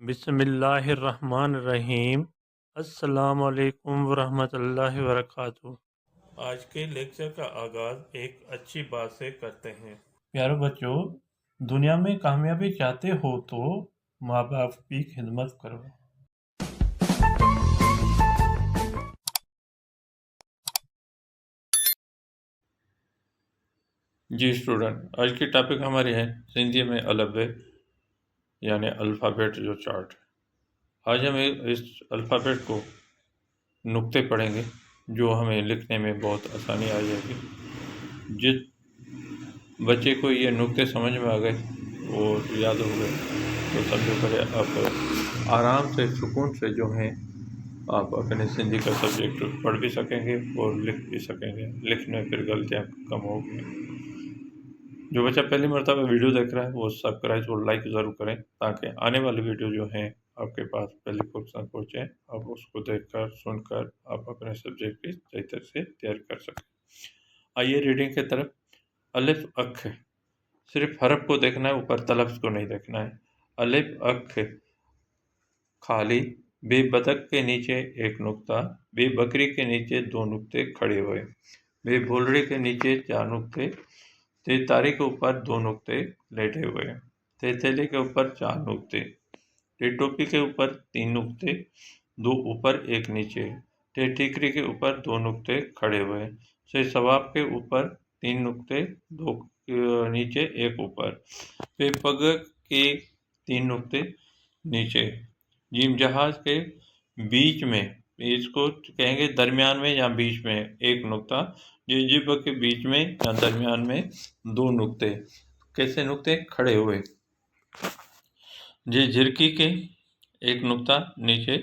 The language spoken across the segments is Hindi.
बिस्मिल्लाहिर्रहमानिर्रहीम। अस्सलाम वालेकुम वरहमतुल्लाहि वबरकातुहू। आज के लेक्चर का आगाज़ एक अच्छी बात से करते हैं। प्यारे बच्चों, दुनिया में कामयाबी चाहते हो तो माँ बाप की खिदमत करो। जी स्टूडेंट, आज की टॉपिक हमारी है हिंदी में अलफ़बे यानी अल्फ़ाबेट जो चार्ट। आज हम इस अल्फ़ाबेट को नुक्ते पढ़ेंगे जो हमें लिखने में बहुत आसानी आ जाएगी। जिस बच्चे को ये नुक्ते समझ में आ गए और याद हो गए तो समझो करे आप आराम से सुकून से जो है आप अपने हिंदी का सब्जेक्ट पढ़ भी सकेंगे और लिख भी सकेंगे। लिखने में फिर गलतियाँ कम होगी। जो बच्चा पहली मरतबा वीडियो देख रहा है वो सब्सक्राइब और लाइक ज़रूर करें ताकि आने वाली वीडियो जो है आपके पास पहले फुर्सत पहुँचे, आप उसको देखकर सुनकर आप अपने सब्जेक्ट की सही तरह से तैयार कर सकें। आइए रीडिंग की तरफ। अलिफ अख, सिर्फ हरफ को देखना है, ऊपर तलफ्ज़ को नहीं देखना है। अलिफ अख खाली, बे बतख के नीचे एक नुक्ता, बे बकरी के नीचे दो नुक्ते खड़े हुए, बे भोलड़े के नीचे चार नुक्ते, ते तारी के ऊपर दो नुक्ते लेटे हुए, ते थैले के ऊपर चार नुक्ते, ते टोपी के ऊपर तीन नुक्ते, दो ऊपर एक नीचे, ते ठीकरी के ऊपर दो नुक्ते खड़े हुए, से सवाब के ऊपर तीन नुक्ते, दो नीचे एक ऊपर, पे पग के तीन नुक्ते नीचे, जिम जहाज के बीच में, इसको कहेंगे दरमियान में या बीच में एक नुक्ता, जिब के बीच में या दरमियान में दो नुक्ते। कैसे नुक्ते? खड़े हुए। जी झिरकी के एक नुक्ता नीचे,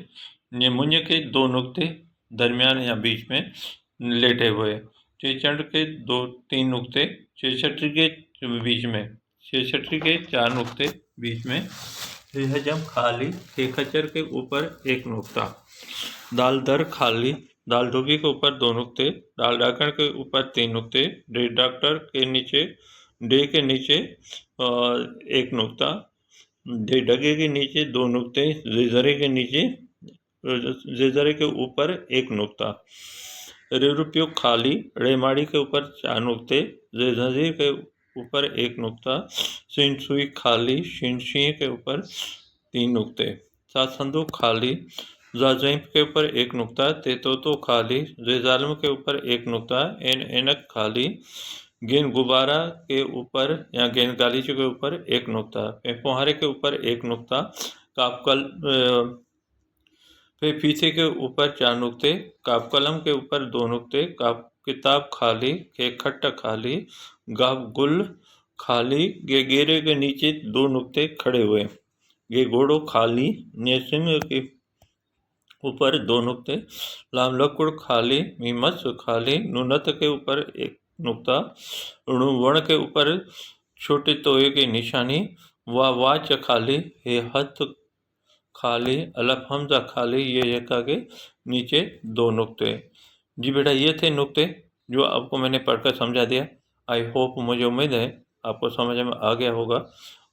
ये मुंज के दो नुक्ते दरमियान या बीच में लेटे हुए, चेचड़ के दो तीन नुक्ते छेछठी के बीच में, छेछठी के चार नुक्ते बीच में, हजम खाली के खच्चर के ऊपर एक नुक्ता, दाल दर खाली, दाल धोबी के ऊपर दो नुक्ते, दाल डाकण के ऊपर तीन नुक्ते, डे डॉक्टर के नीचे, डे के नीचे एक नुक्ता, डे डगे के नीचे दो नुक्ते, जेजरे के नीचे, जेजरे के ऊपर एक नुक्ता, रुपयो खाली, रेमाड़ी के ऊपर चार नुक्ते, जेजरी के ऊपर एक नुक्ता, शिन सुई खाली, शिन शी के ऊपर तीन नुक्ते, सात संदूक खाली, जाजैफ के ऊपर एक नुक्ता, तेतोतो खाली, जेजालम के ऊपर एक नुक्ता, एन एनक खाली, गेंद गुब्बारा के ऊपर या गेंद गालीचे के ऊपर एक नुक्ता, पोहारे के ऊपर एक नुक्ता, कापकल फिर फीसे के ऊपर चार नुक्ते, काप कलम के ऊपर दो नुक्ते, काप किताब खाली, के खट्ट खाली, गाप गुल खाली, गे गेरे के नीचे दो नुक्ते खड़े हुए, गे घोड़ो खाली, ने सिंह के ऊपर दो नुक्ते, लाम लकुड़ खाली, मीमस खाली, नुनत के ऊपर एक नुक्ता, वण के ऊपर छोटे तोये की निशानी, वाच खाली, हे हथ खाली, अलफ हमजा खाली, ये यका के नीचे दो नुक्ते। जी बेटा, ये थे नुक्ते जो आपको मैंने पढ़कर समझा दिया। आई होप, मुझे उम्मीद है आपको समझ में आ गया होगा।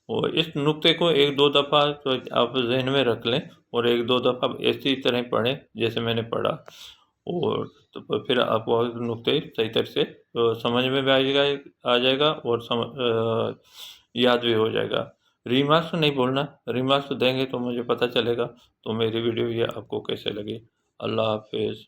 और इस नुक्ते को एक दो दफ़ा तो आप जहन में रख लें और एक दो दफ़ा इसी तरह पढ़ें जैसे मैंने पढ़ा, और तो फिर आपको नुक्ते सही तरह से समझ में भी आ जाएगा और याद भी हो जाएगा। रीमार्क्स नहीं बोलना, रीमार्क्स देंगे तो मुझे पता चलेगा तो मेरी वीडियो ये आपको कैसे लगी। अल्लाह हाफिज़।